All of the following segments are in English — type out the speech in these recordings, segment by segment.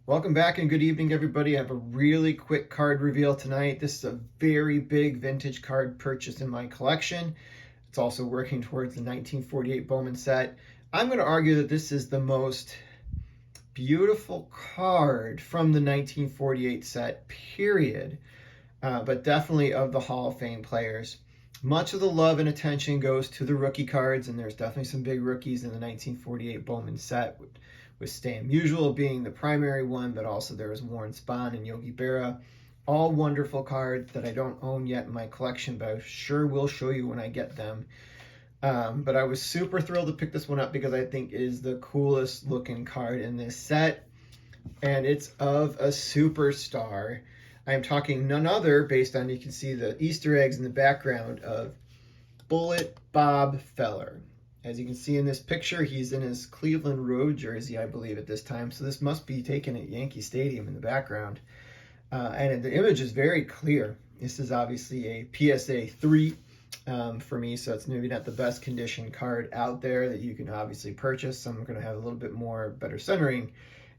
Welcome back and good evening, everybody. I have a really quick card reveal tonight. This is a very big vintage card purchase in my collection. It's also working towards the 1948 Bowman set. I'm going to argue that this is the most beautiful card from the 1948 set, period, but definitely of the Hall of Fame players. Much of the love and attention goes to the rookie cards, and there's definitely some big rookies in the 1948 Bowman set, with Stan Musial being the primary one, but also there was Warren Spahn and Yogi Berra. All wonderful cards that I don't own yet in my collection, but I sure will show you when I get them. But I was super thrilled to pick this one up because I think it is the coolest looking card in this set, and it's of a superstar. I am talking none other, based on, you can see the Easter eggs in the background, of Bullet Bob Feller. As you can see in this picture, he's in his Cleveland Road jersey, I believe, at this time. So this must be taken at Yankee Stadium in the background. And the image is very clear. This is obviously a PSA 3 for me, so it's maybe not the best condition card out there that you can obviously purchase. Some are going to have a little bit more better centering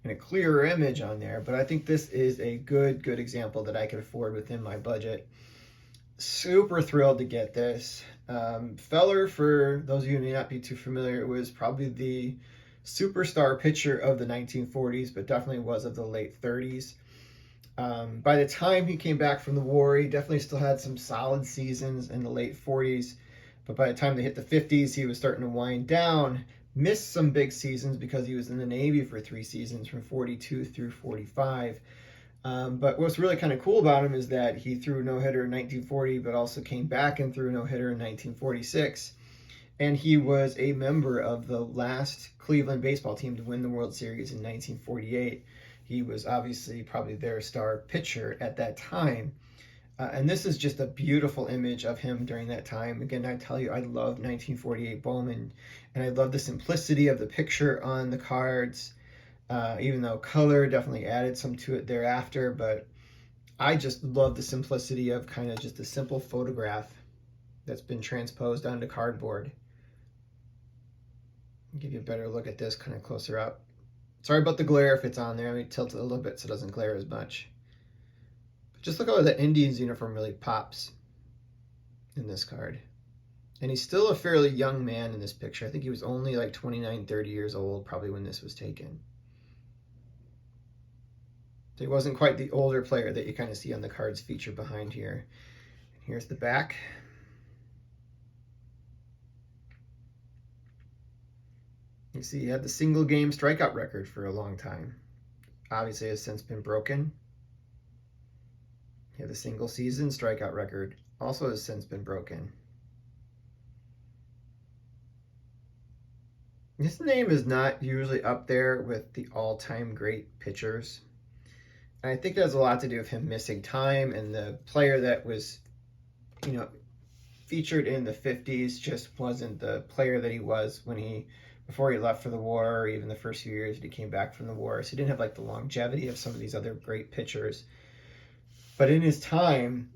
and a clearer image on there. But I think this is a good example that I could afford within my budget. Super thrilled to get this. Feller, for those of you who may not be too familiar, was probably the superstar pitcher of the 1940s, but definitely was of the late 30s. By the time he came back from the war, he definitely still had some solid seasons in the late 40s, but by the time they hit the 50s, he was starting to wind down. Missed some big seasons because he was in the Navy for 3 seasons, from 42 through 45. But what's really kind of cool about him is that he threw a no-hitter in 1940, but also came back and threw a no-hitter in 1946. And he was a member of the last Cleveland baseball team to win the World Series in 1948. He was obviously probably their star pitcher at that time. And this is just a beautiful image of him during that time. Again, I tell you, I love 1948 Bowman, and I love the simplicity of the picture on the cards. Even though color definitely added some to it thereafter, but I just love the simplicity of kind of just a simple photograph that's been transposed onto cardboard. I'll give you a better look at this kind of closer up. Sorry about the glare if it's on there. Let me tilt it a little bit so it doesn't glare as much. But just look how the Indians uniform really pops in this card. And he's still a fairly young man in this picture. I think he was only like 29, 30 years old probably when this was taken. He wasn't quite the older player that you kind of see on the cards featured behind here. And here's the back. You see he had the single game strikeout record for a long time. Obviously has since been broken. He had the single season strikeout record, also has since been broken. His name is not usually up there with the all-time great pitchers. And I think that has a lot to do with him missing time, and the player that was, featured in the 50s just wasn't the player that he was before he left for the war, or even the first few years that he came back from the war. So he didn't have like the longevity of some of these other great pitchers. But in his time,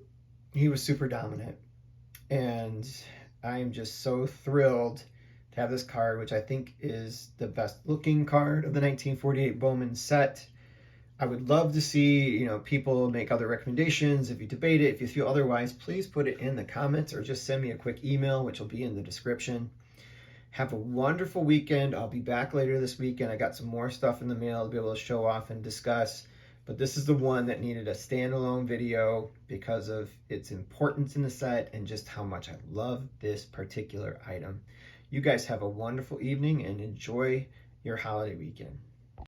he was super dominant. And I am just so thrilled to have this card, which I think is the best looking card of the 1948 Bowman set. I would love to see, people make other recommendations. If you debate it, if you feel otherwise, please put it in the comments or just send me a quick email, which will be in the description. Have a wonderful weekend. I'll be back later this weekend. I got some more stuff in the mail to be able to show off and discuss, but this is the one that needed a standalone video because of its importance in the set and just how much I love this particular item. You guys have a wonderful evening and enjoy your holiday weekend.